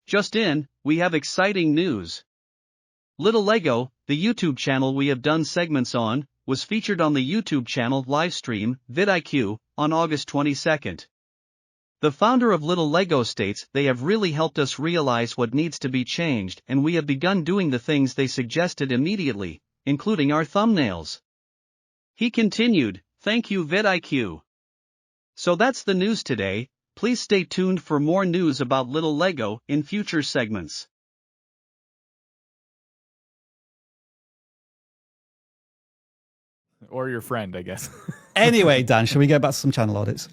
Just in, we have exciting news. Little Lego, the YouTube channel we have done segments on, was featured on the YouTube channel livestream, VidIQ, on August 22nd. The founder of Little Lego states they have really helped us realize what needs to be changed, and we have begun doing the things they suggested immediately, including our thumbnails. He continued, "Thank you VidIQ." So that's the news today. Please stay tuned for more news about Little Lego in future segments. Or your friend, I guess. Anyway, Dan, shall we go back to some channel audits?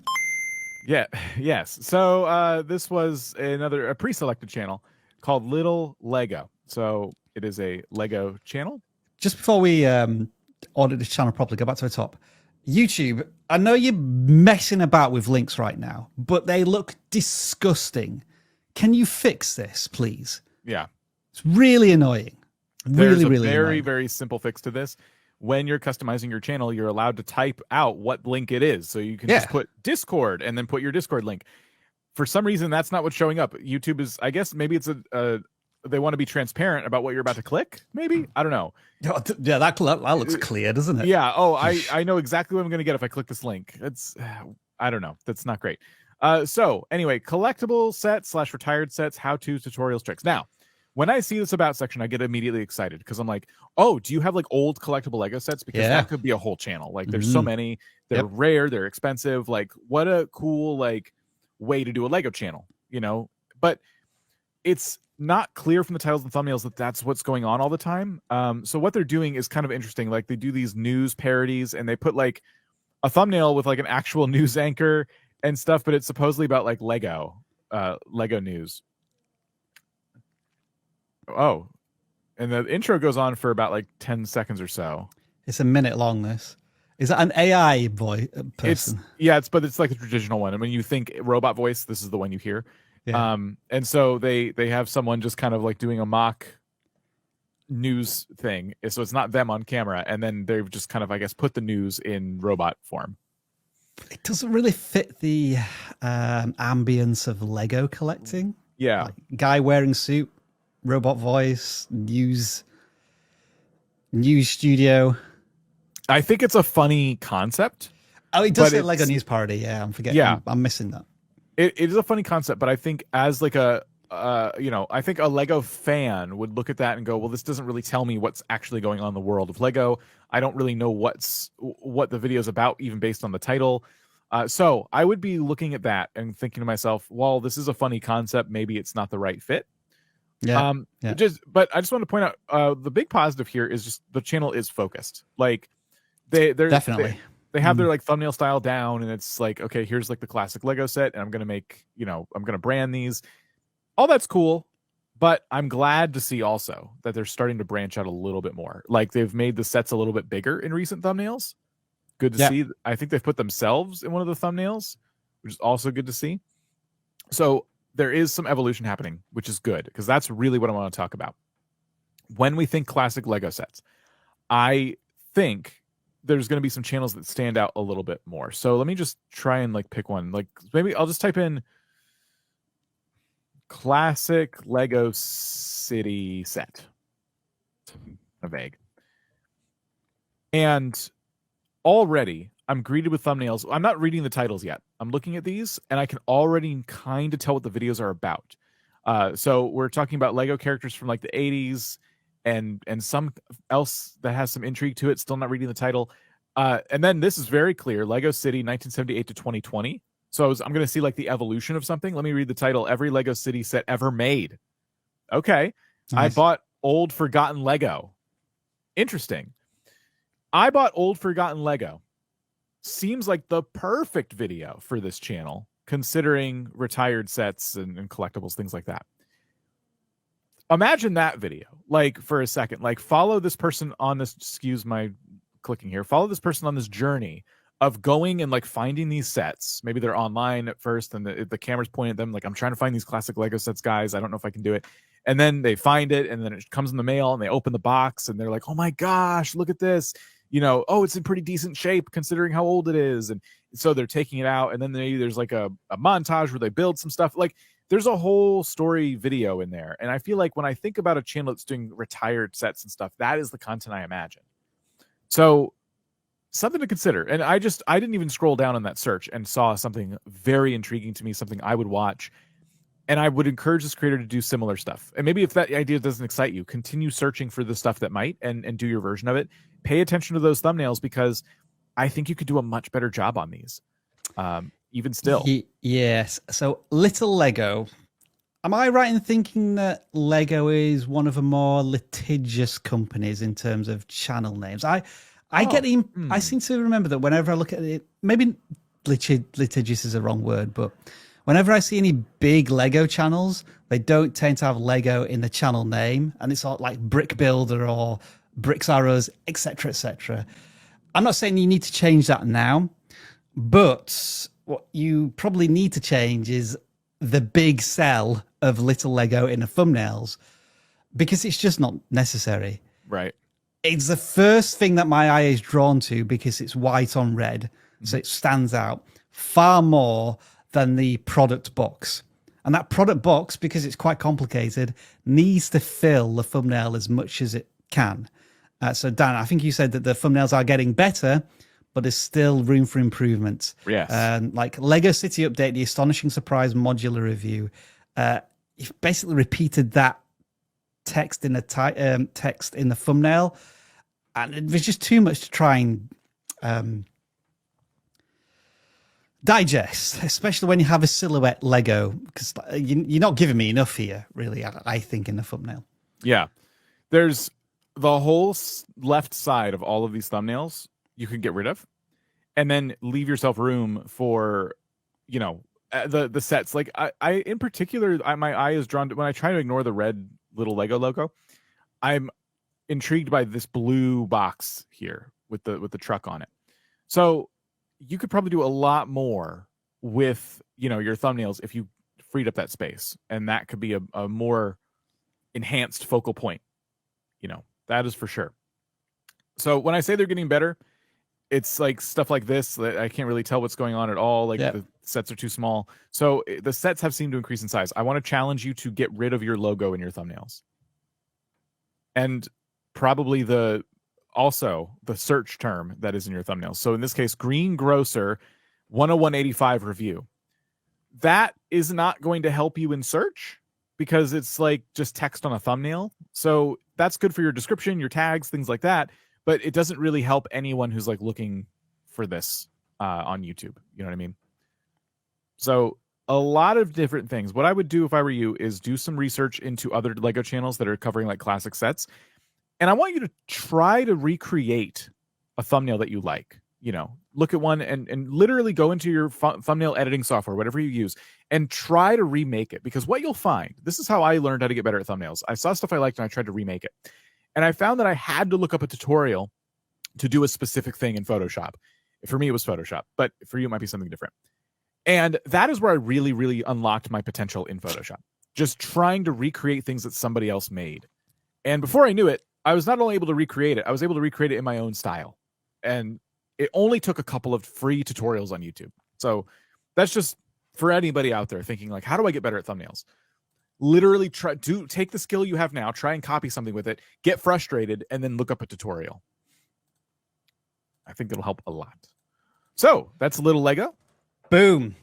Yeah, yes. So this was a pre-selected channel called Little Lego. So it is a Lego channel. Just before we audit this channel properly, go back to the top. YouTube, I know you're messing about with links right now, but they look disgusting. Can you fix this, please? Yeah. It's really annoying. There's a really very, annoying. very simple fix to this. When you're customizing your channel, you're allowed to type out what link it is. So you can just put Discord and then put your Discord link. For some reason, that's not what's showing up. YouTube is, I guess, maybe it's they want to be transparent about what you're about to click. Maybe, I don't know. Yeah, that looks clear, doesn't it? Yeah. Oh, I know exactly what I'm going to get if I click this link. It's, I don't know. That's not great. So anyway, collectible sets / retired sets, how-tos, tutorials, tricks. Now, when I see this about section, I get immediately excited because I'm like, oh, do you have like old collectible Lego sets? Because that could be a whole channel. Like there's so many, they're rare, they're expensive. Like what a cool like way to do a Lego channel, you know? But it's not clear from the titles and thumbnails that that's what's going on all the time. So what they're doing is kind of interesting. Like they do these news parodies and they put like a thumbnail with like an actual news anchor and stuff, but it's supposedly about like Lego news. Oh, and the intro goes on for about like 10 seconds or so. It's a minute long. This is that an AI person? But it's like a traditional one. And when you think robot voice, this is the one you hear. Yeah. And so they have someone just kind of like doing a mock news thing. So it's not them on camera. And then they've just kind of, I guess, put the news in robot form. It doesn't really fit the ambience of Lego collecting. Yeah. Like, guy wearing suit. Robot voice, news studio. I think it's a funny concept. Oh, it does say Lego news parody. Yeah, I'm forgetting. Yeah. I'm missing that. It is a funny concept, but I think as like I think a Lego fan would look at that and go, well, this doesn't really tell me what's actually going on in the world of Lego. I don't really know what the video is about, even based on the title. So I would be looking at that and thinking to myself, well, this is a funny concept. Maybe it's not the right fit. Yeah. But I just want to point out the big positive here is just the channel is focused. Like they're definitely they have their like thumbnail style down, and it's like, okay, here's like the classic Lego set, and I'm gonna make, I'm gonna brand these. All that's cool, but I'm glad to see also that they're starting to branch out a little bit more. Like they've made the sets a little bit bigger in recent thumbnails. Good to see. I think they've put themselves in one of the thumbnails, which is also good to see. So there is some evolution happening, which is good, because that's really what I want to talk about. When we think classic Lego sets, I think there's going to be some channels that stand out a little bit more. So let me just try and like pick one. Like maybe I'll just type in classic Lego City set. Vague. And already I'm greeted with thumbnails. I'm not reading the titles yet. I'm looking at these and I can already kind of tell what the videos are about. So we're talking about Lego characters from like the 80s and some else that has some intrigue to it. Still not reading the title. And then this is very clear. Lego City 1978 to 2020. So I'm going to see like the evolution of something. Let me read the title. Every Lego City set ever made. Okay. Nice. I bought Old Forgotten Lego. Interesting. I bought Old Forgotten Lego. Seems like the perfect video for this channel, considering retired sets and collectibles, things like that. Imagine that video, like for a second, like follow this person on this, excuse my clicking here, follow this person on this journey of going and like finding these sets. Maybe they're online at first and the camera's pointing at them, like, I'm trying to find these classic Lego sets, guys. I don't know if I can do it. And then they find it and then it comes in the mail and they open the box and they're like, oh my gosh, look at this. Oh, it's in pretty decent shape considering how old it is. And so they're taking it out. And then maybe there's like a montage where they build some stuff. Like there's a whole story video in there. And I feel like when I think about a channel that's doing retired sets and stuff, that is the content I imagine. So something to consider. And I didn't even scroll down on that search and saw something very intriguing to me, something I would watch. And I would encourage this creator to do similar stuff. And maybe if that idea doesn't excite you, continue searching for the stuff that might and do your version of it. Pay attention to those thumbnails, because I think you could do a much better job on these. Even still. Yes. So Little Lego. Am I right in thinking that Lego is one of the more litigious companies in terms of channel names? I seem to remember that whenever I look at it, maybe litigious is a wrong word, but whenever I see any big Lego channels, they don't tend to have Lego in the channel name, and it's all like Brick Builder or Bricks Arrows, etc., etc. I'm not saying you need to change that now, but what you probably need to change is the big cell of Little Lego in the thumbnails, because it's just not necessary. Right. It's the first thing that my eye is drawn to because it's white on red, so it stands out far more than the product box. And that product box, because it's quite complicated, needs to fill the thumbnail as much as it can. So Dan, I think you said that the thumbnails are getting better, but there's still room for improvement. Yes. Like Lego City Update, the Astonishing Surprise modular review, you've basically repeated that text in the text in the thumbnail, and there's just too much to try and digest, especially when you have a silhouette Lego, because you're not giving me enough here, really, I think, in the thumbnail. Yeah. There's the whole left side of all of these thumbnails you can get rid of, and then leave yourself room for, the sets. Like I in particular, my eye is drawn to, when I try to ignore the red little Lego logo, I'm intrigued by this blue box here with the truck on it. So you could probably do a lot more with, your thumbnails if you freed up that space, and that could be a more enhanced focal point. That is for sure. So when I say they're getting better, it's like stuff like this that I can't really tell what's going on at all. Like the sets are too small. So the sets have seemed to increase in size. I want to challenge you to get rid of your logo in your thumbnails. And probably also the search term that is in your thumbnails. So in this case, Greengrocer 10185 review. That is not going to help you in search, because it's like just text on a thumbnail. So that's good for your description, your tags, things like that. But it doesn't really help anyone who's like looking for this on YouTube. You know what I mean? So a lot of different things. What I would do if I were you is do some research into other Lego channels that are covering like classic sets. And I want you to try to recreate a thumbnail that you like. Look at one and literally go into your thumbnail editing software, whatever you use, and try to remake it. Because what you'll find, this is how I learned how to get better at thumbnails. I saw stuff I liked and I tried to remake it. And I found that I had to look up a tutorial to do a specific thing in Photoshop. For me, it was Photoshop, but for you, it might be something different. And that is where I really, really unlocked my potential in Photoshop. Just trying to recreate things that somebody else made. And before I knew it, I was not only able to recreate it, I was able to recreate it in my own style. And it only took a couple of free tutorials on YouTube. So that's just for anybody out there thinking like, how do I get better at thumbnails? Literally take the skill you have now, try and copy something with it, get frustrated, and then look up a tutorial. I think it'll help a lot. So that's Little Lego. Boom.